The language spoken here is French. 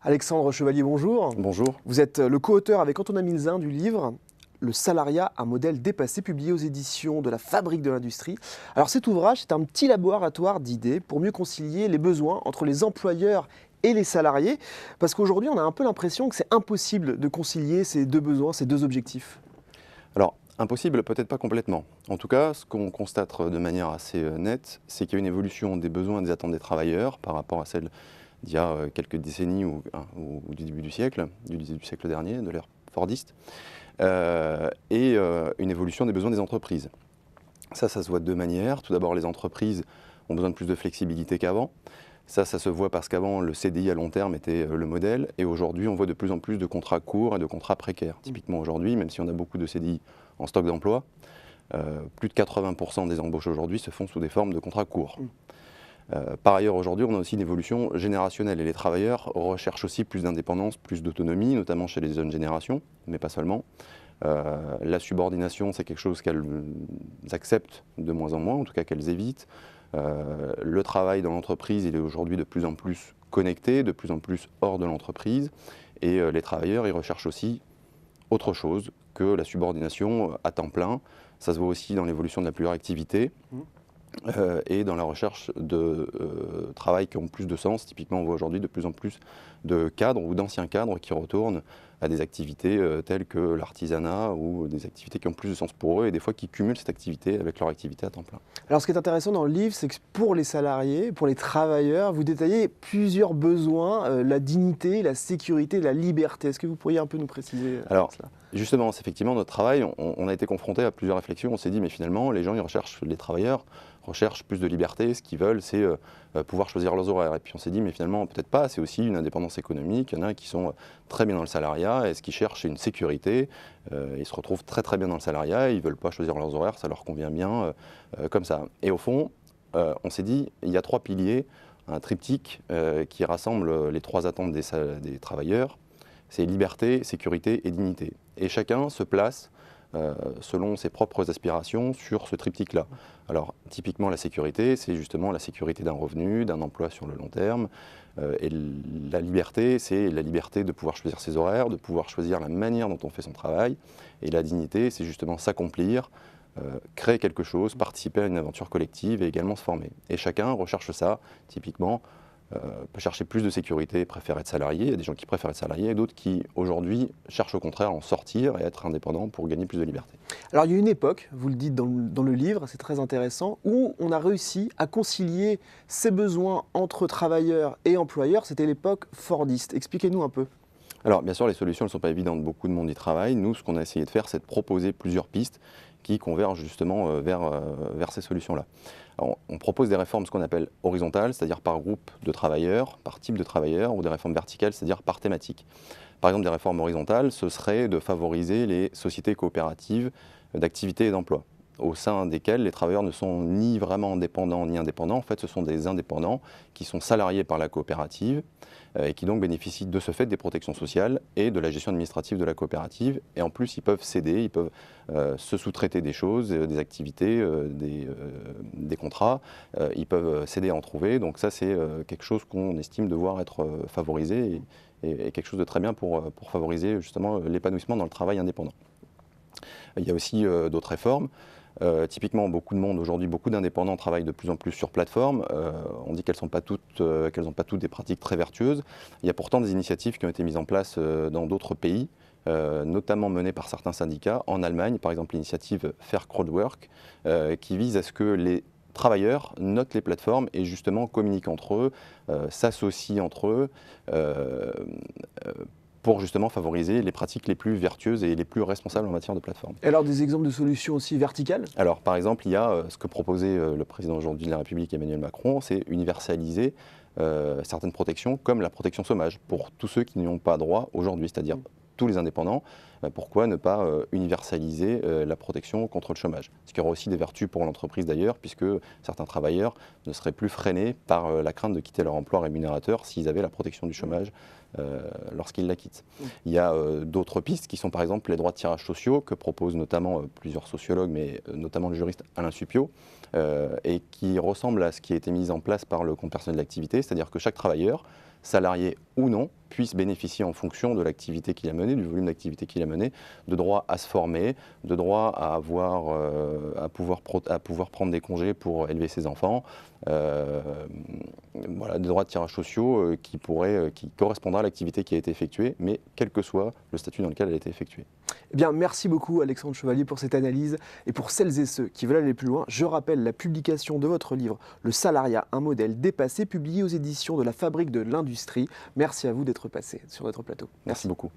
Alexandre Chevalier, bonjour. Bonjour. Vous êtes le co-auteur avec Antonin Milzin du livre Le salariat, un modèle dépassé, publié aux éditions de la Fabrique de l'Industrie. Alors cet ouvrage, c'est un petit laboratoire d'idées pour mieux concilier les besoins entre les employeurs et les salariés, parce qu'aujourd'hui, on a un peu l'impression que c'est impossible de concilier ces deux besoins, ces deux objectifs. Alors, impossible, peut-être pas complètement. En tout cas, ce qu'on constate de manière assez nette, c'est qu'il y a une évolution des besoins et des attentes des travailleurs par rapport à celle d'il y a quelques décennies ou du début du siècle dernier, de l'ère fordiste, et une évolution des besoins des entreprises. Ça se voit de deux manières. Tout d'abord, les entreprises ont besoin de plus de flexibilité qu'avant. Ça se voit parce qu'avant, le CDI à long terme était le modèle, et aujourd'hui, on voit de plus en plus de contrats courts et de contrats précaires. Typiquement aujourd'hui, même si on a beaucoup de CDI en stock d'emploi, plus de 80% des embauches aujourd'hui se font sous des formes de contrats courts. Par ailleurs, aujourd'hui, on a aussi une évolution générationnelle, et les travailleurs recherchent aussi plus d'indépendance, plus d'autonomie, notamment chez les jeunes générations, mais pas seulement. La subordination, c'est quelque chose qu'elles acceptent de moins en moins, en tout cas qu'elles évitent. Le travail dans l'entreprise, il est aujourd'hui de plus en plus connecté, de plus en plus hors de l'entreprise, et les travailleurs, ils recherchent aussi autre chose que la subordination à temps plein. Ça se voit aussi dans l'évolution de la pluriactivité. Et dans la recherche de travail qui ont plus de sens. Typiquement, on voit aujourd'hui de plus en plus de cadres ou d'anciens cadres qui retournent à des activités telles que l'artisanat ou des activités qui ont plus de sens pour eux, et des fois qui cumulent cette activité avec leur activité à temps plein. Alors ce qui est intéressant dans le livre, c'est que pour les salariés, pour les travailleurs, vous détaillez plusieurs besoins, la dignité, la sécurité, la liberté. Est-ce que vous pourriez un peu nous préciser Alors, cela ? Justement, c'est effectivement notre travail, on a été confronté à plusieurs réflexions. On s'est dit, mais finalement, les travailleurs recherchent plus de liberté. Ce qu'ils veulent, c'est pouvoir choisir leurs horaires. Et puis on s'est dit, mais finalement, peut-être pas, c'est aussi une indépendance économique. Il y en a qui sont très bien dans le salariat, et ce qu'ils cherchent, c'est une sécurité. Ils se retrouvent très très bien dans le salariat, ils ne veulent pas choisir leurs horaires, ça leur convient bien comme ça. Et au fond, on s'est dit, il y a trois piliers, un triptyque qui rassemble les trois attentes des travailleurs. C'est liberté, sécurité et dignité. Et chacun se place selon ses propres aspirations sur ce triptyque-là. Alors, typiquement, la sécurité, c'est justement la sécurité d'un revenu, d'un emploi sur le long terme. Et la liberté, c'est la liberté de pouvoir choisir ses horaires, de pouvoir choisir la manière dont on fait son travail. Et la dignité, c'est justement s'accomplir, créer quelque chose, participer à une aventure collective et également se former. Et chacun recherche ça, typiquement. Peut chercher plus de sécurité, préfère être salarié. Il y a des gens qui préfèrent être salariés, et d'autres qui, aujourd'hui, cherchent au contraire à en sortir et être indépendants pour gagner plus de liberté. Alors il y a une époque, vous le dites dans le livre, c'est très intéressant, où on a réussi à concilier ces besoins entre travailleurs et employeurs. C'était l'époque fordiste. Expliquez-nous un peu. Alors, bien sûr, les solutions ne sont pas évidentes. Beaucoup de monde y travaille. Nous, ce qu'on a essayé de faire, c'est de proposer plusieurs pistes qui convergent justement vers ces solutions-là. Alors, on propose des réformes, ce qu'on appelle horizontales, c'est-à-dire par groupe de travailleurs, par type de travailleurs, ou des réformes verticales, c'est-à-dire par thématique. Par exemple, des réformes horizontales, ce serait de favoriser les sociétés coopératives d'activité et d'emploi, au sein desquelles les travailleurs ne sont ni vraiment indépendants ni indépendants. En fait, ce sont des indépendants qui sont salariés par la coopérative et qui donc bénéficient de ce fait des protections sociales et de la gestion administrative de la coopérative. Et en plus, ils peuvent céder, ils peuvent se sous-traiter des choses, des activités, des contrats. Ils peuvent céder à en trouver. Donc ça, c'est quelque chose qu'on estime devoir être favorisé et quelque chose de très bien pour favoriser justement l'épanouissement dans le travail indépendant. Il y a aussi d'autres réformes. Typiquement, beaucoup de monde aujourd'hui, beaucoup d'indépendants travaillent de plus en plus sur plateforme. On dit qu'elles n'ont pas toutes des pratiques très vertueuses. Il y a pourtant des initiatives qui ont été mises en place dans d'autres pays, notamment menées par certains syndicats. En Allemagne, par exemple, l'initiative Fair Crowdwork, qui vise à ce que les travailleurs notent les plateformes et justement communiquent entre eux, s'associent entre eux, pour justement favoriser les pratiques les plus vertueuses et les plus responsables en matière de plateforme. Et alors des exemples de solutions aussi verticales ? Alors par exemple, il y a ce que proposait le président aujourd'hui de la République, Emmanuel Macron, c'est universaliser certaines protections, comme la protection chômage, pour tous ceux qui n'y ont pas droit aujourd'hui, c'est-à-dire tous les indépendants, pourquoi ne pas universaliser la protection contre le chômage? Ce qui aura aussi des vertus pour l'entreprise d'ailleurs, puisque certains travailleurs ne seraient plus freinés par la crainte de quitter leur emploi rémunérateur s'ils avaient la protection du chômage lorsqu'ils la quittent. Il y a d'autres pistes qui sont par exemple les droits de tirage sociaux que proposent notamment plusieurs sociologues, mais notamment le juriste Alain Supiot, et qui ressemblent à ce qui a été mis en place par le compte personnel d'activité, c'est-à-dire que chaque travailleur, salarié ou non, puisse bénéficier en fonction de l'activité qu'il a menée, du volume d'activité qu'il a mené, de droit à se former, de droit à pouvoir prendre des congés pour élever ses enfants, voilà, des droits de tirage sociaux qui correspondra à l'activité qui a été effectuée, mais quel que soit le statut dans lequel elle a été effectuée. Eh bien, merci beaucoup Alexandre Chevalier pour cette analyse. Et pour celles et ceux qui veulent aller plus loin, je rappelle la publication de votre livre « Le salariat, un modèle dépassé », publié aux éditions de la Fabrique de l'Industrie. Merci à vous d'être passé sur notre plateau. Merci beaucoup.